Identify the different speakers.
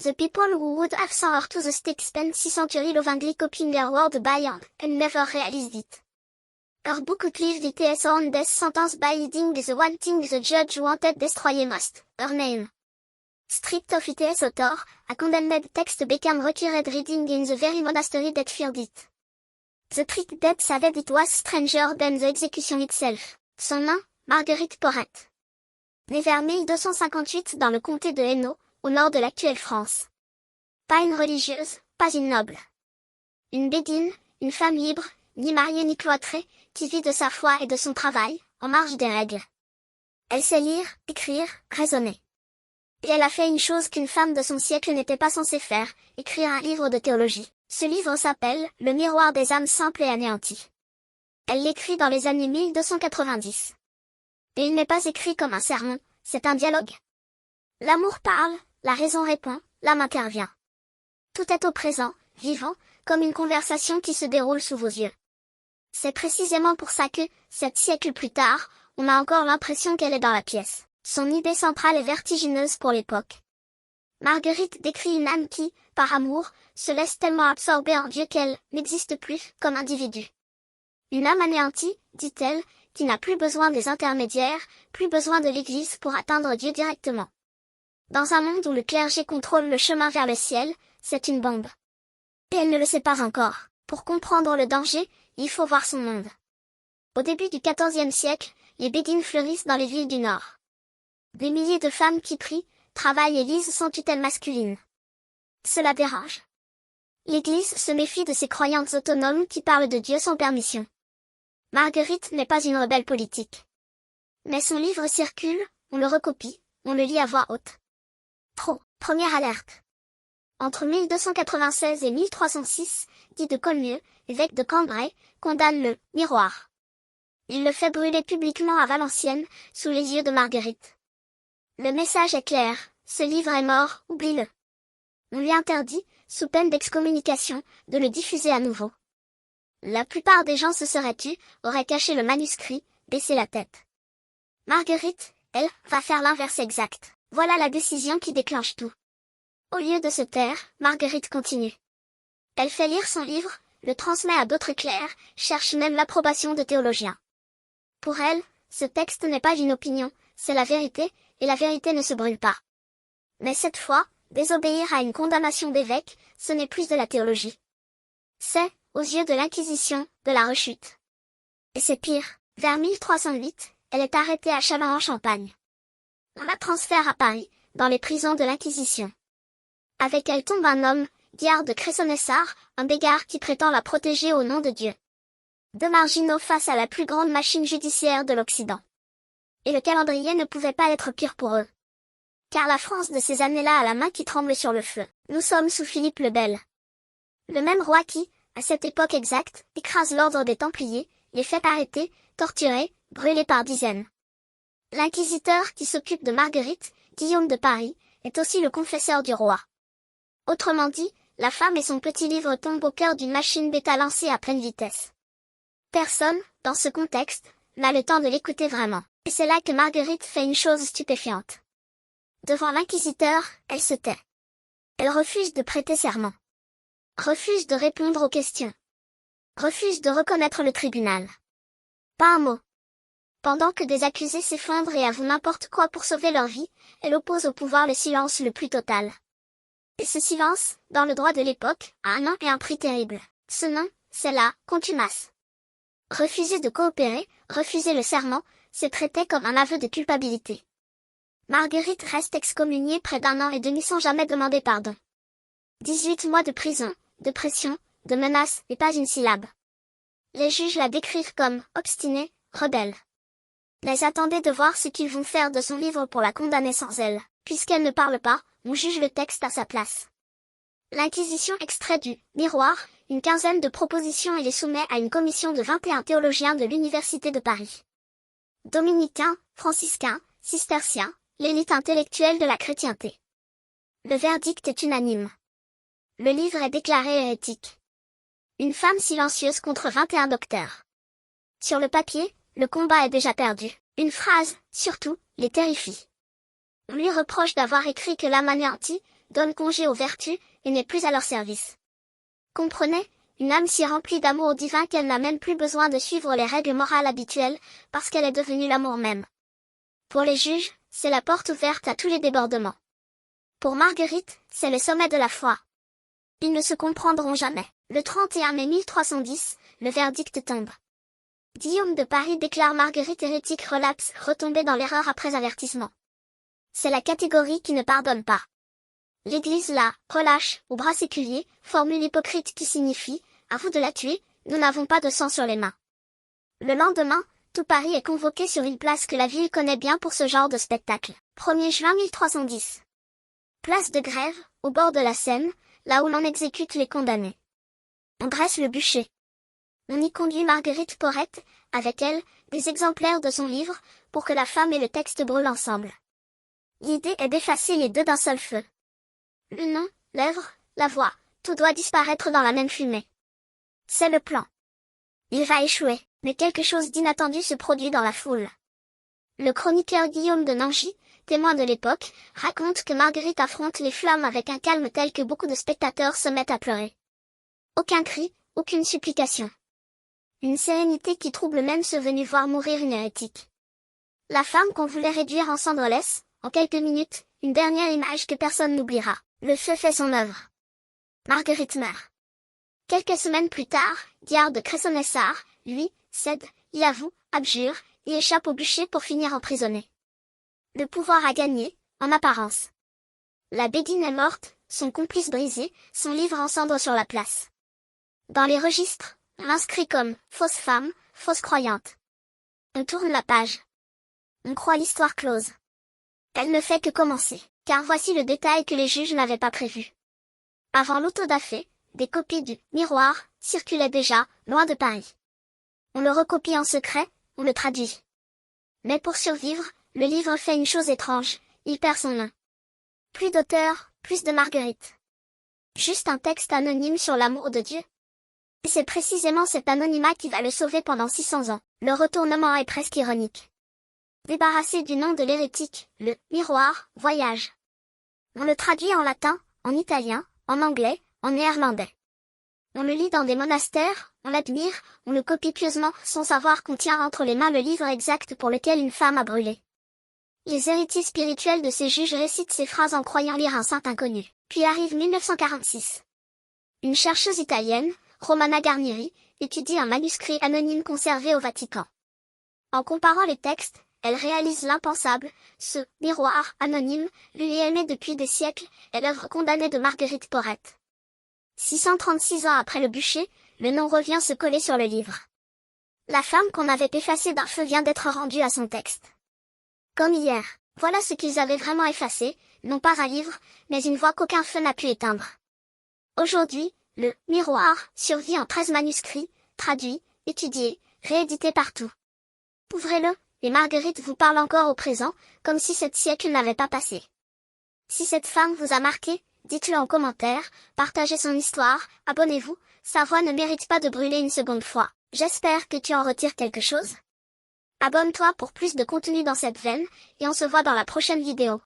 Speaker 1: The people who would have soared to the sixpence century lovingly copying their word by and never realized it. Her book outlived its own death sentence by hiding the one thing the judge wanted destroy most, her name. Stripped of its author, a condemned text became required reading in the very monastery that feared it. The trick dead said it was stranger than the execution itself. Son nom, Marguerite Porret. Née vers 1258 dans le comté de Hainaut, au nord de l'actuelle France. Pas une religieuse, pas une noble. Une béguine, une femme libre, ni mariée ni cloîtrée, qui vit de sa foi et de son travail, en marge des règles. Elle sait lire, écrire, raisonner. Et elle a fait une chose qu'une femme de son siècle n'était pas censée faire, écrire un livre de théologie. Ce livre s'appelle « Le miroir des âmes simples et anéanties ». Elle l'écrit dans les années 1290. Et il n'est pas écrit comme un sermon, c'est un dialogue. L'amour parle, la raison répond, l'âme intervient. Tout est au présent, vivant, comme une conversation qui se déroule sous vos yeux. C'est précisément pour ça que, 7 siècles plus tard, on a encore l'impression qu'elle est dans la pièce. Son idée centrale est vertigineuse pour l'époque. Marguerite décrit une âme qui, par amour, se laisse tellement absorber en Dieu qu'elle n'existe plus comme individu. Une âme anéantie, dit-elle, qui n'a plus besoin des intermédiaires, plus besoin de l'Église pour atteindre Dieu directement. Dans un monde où le clergé contrôle le chemin vers le ciel, c'est une bombe. Et elle ne le sait pas encore. Pour comprendre le danger, il faut voir son monde. Au début du XIVe siècle, les béguines fleurissent dans les villes du Nord. Des milliers de femmes qui prient, travaillent et lisent sans tutelle masculine. Cela dérange. L'Église se méfie de ces croyances autonomes qui parlent de Dieu sans permission. Marguerite n'est pas une rebelle politique. Mais son livre circule, on le recopie, on le lit à voix haute. Première alerte. Entre 1296 et 1306, Guy de Colmieux, évêque de Cambrai, condamne le « miroir ». Il le fait brûler publiquement à Valenciennes, sous les yeux de Marguerite. Le message est clair, ce livre est mort, oublie-le. On lui interdit, sous peine d'excommunication, de le diffuser à nouveau. La plupart des gens se seraient tus, auraient caché le manuscrit, baissé la tête. Marguerite, elle, va faire l'inverse exact. Voilà la décision qui déclenche tout. Au lieu de se taire, Marguerite continue. Elle fait lire son livre, le transmet à d'autres clercs, cherche même l'approbation de théologiens. Pour elle, ce texte n'est pas une opinion, c'est la vérité, et la vérité ne se brûle pas. Mais cette fois, désobéir à une condamnation d'évêque, ce n'est plus de la théologie. C'est, aux yeux de l'Inquisition, de la rechute. Et c'est pire, vers 1308, elle est arrêtée à Châlons-en-Champagne. On la transfère à Paris, dans les prisons de l'Inquisition. Avec elle tombe un homme, Guillard de Cressonessart, un bégard qui prétend la protéger au nom de Dieu. Deux marginaux face à la plus grande machine judiciaire de l'Occident. Et le calendrier ne pouvait pas être pire pour eux. Car la France de ces années-là a la main qui tremble sur le feu. Nous sommes sous Philippe le Bel. Le même roi qui, à cette époque exacte, écrase l'ordre des Templiers, les fait arrêter, torturer, brûler par dizaines. L'inquisiteur qui s'occupe de Marguerite, Guillaume de Paris, est aussi le confesseur du roi. Autrement dit, la femme et son petit livre tombent au cœur d'une machine bêta lancée à pleine vitesse. Personne, dans ce contexte, n'a le temps de l'écouter vraiment. Et c'est là que Marguerite fait une chose stupéfiante. Devant l'inquisiteur, elle se tait. Elle refuse de prêter serment. Refuse de répondre aux questions. Refuse de reconnaître le tribunal. Pas un mot. Pendant que des accusés s'effondrent et avouent n'importe quoi pour sauver leur vie, elle oppose au pouvoir le silence le plus total. Et ce silence, dans le droit de l'époque, a un nom et un prix terrible. Ce nom, c'est la contumace. Refuser de coopérer, refuser le serment, c'est traité comme un aveu de culpabilité. Marguerite reste excommuniée près d'un an et demi sans jamais demander pardon. 18 mois de prison, de pression, de menaces et pas une syllabe. Les juges la décrivent comme obstinée, rebelle. Mais attendez de voir ce qu'ils vont faire de son livre pour la condamner sans elle. Puisqu'elle ne parle pas, on juge le texte à sa place. L'Inquisition extrait du « Miroir » une quinzaine de propositions et les soumet à une commission de 21 théologiens de l'Université de Paris. Dominicains, franciscains, cisterciens, l'élite intellectuelle de la chrétienté. Le verdict est unanime. Le livre est déclaré hérétique. Une femme silencieuse contre 21 docteurs. Sur le papier, le combat est déjà perdu. Une phrase, surtout, les terrifie. On lui reproche d'avoir écrit que l'âme anéantie, donne congé aux vertus, et n'est plus à leur service. Comprenez, une âme si remplie d'amour divin qu'elle n'a même plus besoin de suivre les règles morales habituelles, parce qu'elle est devenue l'amour même. Pour les juges, c'est la porte ouverte à tous les débordements. Pour Marguerite, c'est le sommet de la foi. Ils ne se comprendront jamais. Le 31 mai 1310, le verdict tombe. Guillaume de Paris déclare Marguerite hérétique, relapse, retombée dans l'erreur après avertissement. C'est la catégorie qui ne pardonne pas. L'Église la relâche, au bras séculier, formule hypocrite qui signifie « à vous de la tuer, nous n'avons pas de sang sur les mains ». Le lendemain, tout Paris est convoqué sur une place que la ville connaît bien pour ce genre de spectacle. 1er juin 1310. Place de Grève, au bord de la Seine, là où l'on exécute les condamnés. On dresse le bûcher. On y conduit Marguerite Porrette, avec elle, des exemplaires de son livre, pour que la femme et le texte brûlent ensemble. L'idée est d'effacer les deux d'un seul feu. Le nom, l'œuvre, la voix, tout doit disparaître dans la même fumée. C'est le plan. Il va échouer, mais quelque chose d'inattendu se produit dans la foule. Le chroniqueur Guillaume de Nangy, témoin de l'époque, raconte que Marguerite affronte les flammes avec un calme tel que beaucoup de spectateurs se mettent à pleurer. Aucun cri, aucune supplication. Une sérénité qui trouble même ceux venus voir mourir une hérétique. La femme qu'on voulait réduire en cendres laisse, en quelques minutes, une dernière image que personne n'oubliera. Le feu fait son œuvre. Marguerite meurt. Quelques semaines plus tard, Diard de Cressonessart, lui, cède, y avoue, abjure, y échappe au bûcher pour finir emprisonné. Le pouvoir a gagné, en apparence. La Béguine est morte, son complice brisé, son livre en cendres sur la place. Dans les registres, on l'inscrit comme « fausse femme, fausse croyante ». On tourne la page. On croit l'histoire close. Elle ne fait que commencer, car voici le détail que les juges n'avaient pas prévu. Avant l'autodafé, des copies du « Miroir » circulaient déjà, loin de Paris. On le recopie en secret, on le traduit. Mais pour survivre, le livre fait une chose étrange, il perd son nom. Plus d'auteur, plus de Marguerite. Juste un texte anonyme sur l'amour de Dieu. Et c'est précisément cet anonymat qui va le sauver pendant 600 ans. Le retournement est presque ironique. Débarrassé du nom de l'hérétique, le « Miroir » voyage. On le traduit en latin, en italien, en anglais, en néerlandais. On le lit dans des monastères, on l'admire, on le copie pieusement, sans savoir qu'on tient entre les mains le livre exact pour lequel une femme a brûlé. Les héritiers spirituels de ces juges récitent ces phrases en croyant lire un saint inconnu. Puis arrive 1946. Une chercheuse italienne, Romana Garnieri, étudie un manuscrit anonyme conservé au Vatican. En comparant les textes, elle réalise l'impensable, ce « miroir » anonyme, lui est aimé depuis des siècles, est l'œuvre condamnée de Marguerite Porrette. 636 ans après le bûcher, le nom revient se coller sur le livre. La femme qu'on avait effacée d'un feu vient d'être rendue à son texte. Comme hier, voilà ce qu'ils avaient vraiment effacé, non pas un livre, mais une voix qu'aucun feu n'a pu éteindre. Aujourd'hui, le « Miroir » survit en 13 manuscrits, traduits, étudiés, réédités partout. Ouvrez-le, et Marguerite vous parle encore au présent, comme si 7 siècles n'avaient pas passé. Si cette femme vous a marqué, dites-le en commentaire, partagez son histoire, abonnez-vous, sa voix ne mérite pas de brûler une seconde fois. J'espère que tu en retires quelque chose. Abonne-toi pour plus de contenu dans cette veine, et on se voit dans la prochaine vidéo.